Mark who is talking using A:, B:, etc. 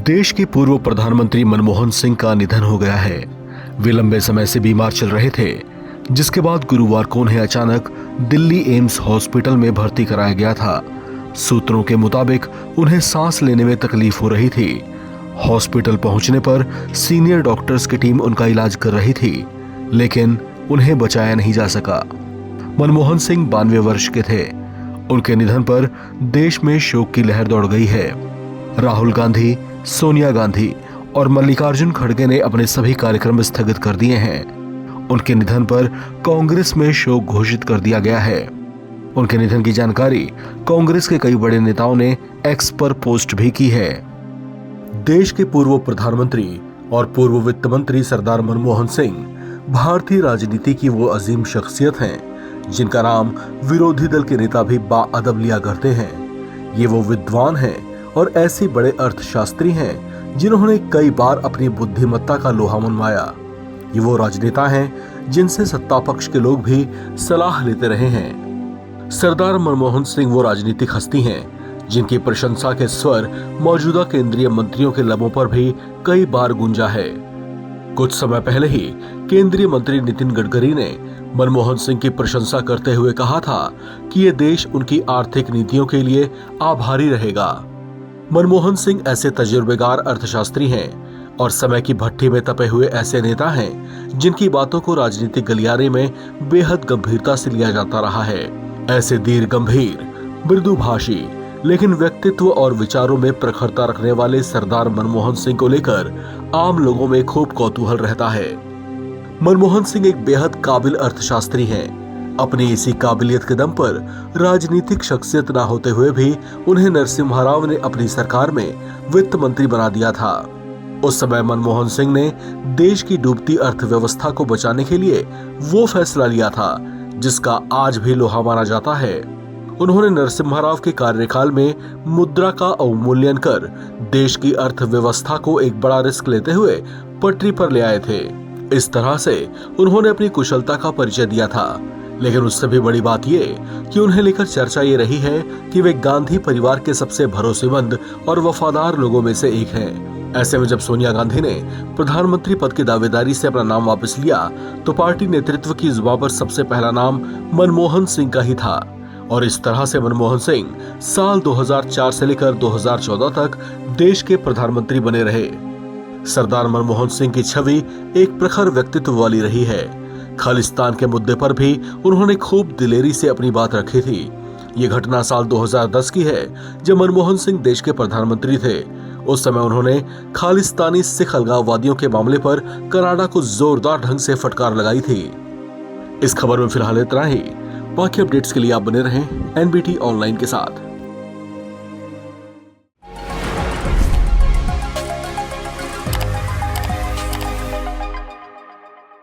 A: देश के पूर्व प्रधानमंत्री मनमोहन सिंह का निधन हो गया है। वे लंबे समय से बीमार चल रहे थे, जिसके बाद गुरुवार को उन्हें अचानक दिल्ली एम्स हॉस्पिटल में भर्ती कराया गया था। सूत्रों के मुताबिक उन्हें सांस लेने में तकलीफ हो रही थी। हॉस्पिटल पहुंचने पर सीनियर डॉक्टर्स की टीम उनका इलाज कर रही थी, लेकिन उन्हें बचाया नहीं जा सका। मनमोहन सिंह 92 वर्ष के थे। उनके निधन पर देश में शोक की लहर दौड़ गई है। राहुल गांधी, सोनिया गांधी और मल्लिकार्जुन खड़गे ने अपने सभी कार्यक्रम स्थगित कर दिए हैं। उनके निधन पर कांग्रेस में शोक घोषित कर दिया गया है। उनके निधन की जानकारी कांग्रेस के कई बड़े नेताओं ने एक्स पर पोस्ट भी की है। देश के पूर्व प्रधानमंत्री और पूर्व वित्त मंत्री सरदार मनमोहन सिंह भारतीय राजनीति की वो अजीम शख्सियत हैं जिनका नाम विरोधी दल के नेता भी बाअदब लिया करते हैं। ये वो विद्वान हैं और ऐसे बड़े अर्थशास्त्री हैं जिन्होंने कई बार अपनी बुद्धिमत्ता का लोहा मनवाया। ये वो राजनेता हैं जिनसे सत्ता पक्ष के लोग भी सलाह लेते रहे हैं। सरदार मनमोहन सिंह वो राजनीतिक हस्ती हैं जिनकी प्रशंसा के स्वर मौजूदा केंद्रीय मंत्रियों के लबों पर भी कई बार गूंजा है। कुछ समय पहले ही केंद्रीय मंत्री नितिन गडकरी ने मनमोहन सिंह की प्रशंसा करते हुए कहा था कि ये देश उनकी आर्थिक नीतियों के लिए आभारी रहेगा। मनमोहन सिंह ऐसे तजुर्बेकार अर्थशास्त्री हैं और समय की भट्टी में तपे हुए ऐसे नेता हैं जिनकी बातों को राजनीतिक गलियारे में बेहद गंभीरता से लिया जाता रहा है। ऐसे दीर्घ गंभीर, मृदुभाषी लेकिन व्यक्तित्व और विचारों में प्रखरता रखने वाले सरदार मनमोहन सिंह को लेकर आम लोगों में खूब कौतूहल रहता है। मनमोहन सिंह एक बेहद काबिल अर्थशास्त्री हैं। अपनी इसी काबिलियत के दम पर राजनीतिक शख्सियत न होते हुए भी उन्हें नरसिम्हा राव ने अपनी सरकार में वित्त मंत्री बना दिया था। उस समय मनमोहन सिंह ने देश की डूबती अर्थव्यवस्था को बचाने के लिए वो फैसला लिया था जिसका आज भी लोहा माना जाता है। उन्होंने नरसिम्हा राव के कार्यकाल में मुद्रा का अवमूल्यन कर देश की अर्थव्यवस्था को एक बड़ा रिस्क लेते हुए पटरी पर ले आए थे। इस तरह से उन्होंने अपनी कुशलता का परिचय दिया था। लेकिन उससे भी बड़ी बात ये कि उन्हें लेकर चर्चा ये रही है कि वे गांधी परिवार के सबसे भरोसेमंद और वफादार लोगों में से एक हैं। ऐसे में जब सोनिया गांधी ने प्रधानमंत्री पद की दावेदारी से अपना नाम वापस लिया तो पार्टी नेतृत्व की जुबान पर सबसे पहला नाम मनमोहन सिंह का ही था। और इस तरह से मनमोहन सिंह साल 2004 से लेकर 2014 तक देश के प्रधानमंत्री बने रहे। सरदार मनमोहन सिंह की छवि एक प्रखर व्यक्तित्व वाली रही है। खालिस्तान के मुद्दे पर भी उन्होंने खूब दिलेरी से अपनी बात रखी थी। ये घटना साल 2010 की है जब मनमोहन सिंह देश के प्रधानमंत्री थे। उस समय उन्होंने खालिस्तानी सिख अलगाववादियों के मामले पर कनाडा को जोरदार ढंग से फटकार लगाई थी। इस खबर में फिलहाल इतना ही। बाकी अपडेट्स के लिए आप बने रहें एनबीटी ऑनलाइन के साथ।